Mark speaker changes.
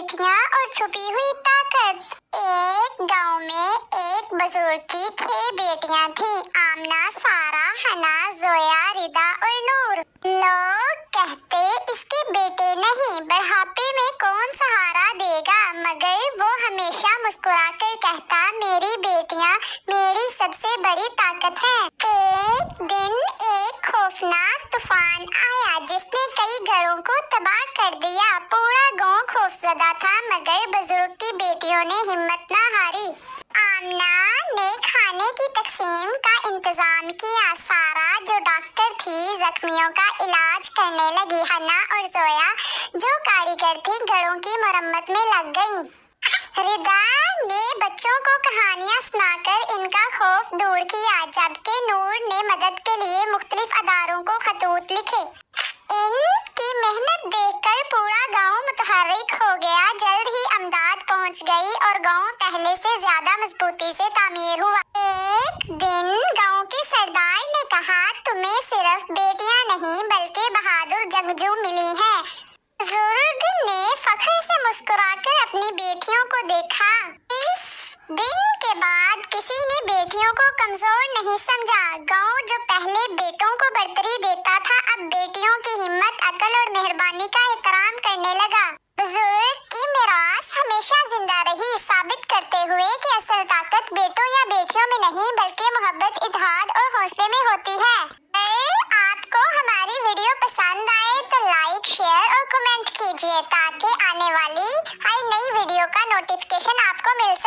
Speaker 1: बेटियां और छुपी हुई ताकत। एक गांव में एक बुजुर्ग की 6 बेटियां थीं, आमना, सारा, हना, जोया, रिदा और नूर। लोग कहते इसके बेटे नहीं, बुढ़ापे में कौन सहारा देगा, मगर वो हमेशा मुस्कुराकर कहता, मेरी बेटियां मेरी सबसे बड़ी ताकत है। एक दिन एक खौफनाक तूफान आया जिसने कई घरों को तबाह कर दिया। पूरा गांव खौफजदा था, मगर बुजुर्ग की बेटियों ने हिम्मत न हारी। आमना ने खाने की तकसीम का इंतजाम किया, सारा जो डॉक्टर थी जख्मियों का इलाज करने लगी, हन्ना और जोया जो कारीगर थी घरों की मरम्मत में लग गईं। रिदा ने बच्चों को कहानियां सुनाकर इनका खौफ दूर किया, जबकि नूर ने मदद के लिए मुख्तलिफ अदारों को खतूत लिखे। इनकी मेहनत देखकर पूरा गांव मुतहर्रिक हो गया। जल्द ही अमदाद पहुंच गई और गांव पहले से ज्यादा मजबूती से तामीर हुआ। एक दिन गांव के सरदार ने कहा, तुम्हें सिर्फ बेटियां नहीं बल्कि बहादुर जंगजू मिली हैं। बुजुर्ग ने फख्र से मुस्कुराकर अपनी बेटियों को देखा। इस दिन के बाद किसी ने बेटियों को कमजोर नहीं समझा। गांव जो पहले बेटों को बरतरी देता था, अब बेटियों की हिम्मत, अकल और मेहरबानी का एहतराम करने लगा। बुजुर्ग की मिरास हमेशा जिंदा रही, साबित करते हुए कि असल ताकत बेटों या बेटियों में नहीं बल्कि मोहब्बत, इत्तेहाद और हौसले में होती है। अगर आपको हमारी वीडियो पसंद आए तो लाइक, शेयर और कमेंट कीजिए ताकि आने वाली हर नई वीडियो का नोटिफिकेशन आपको मिल सके।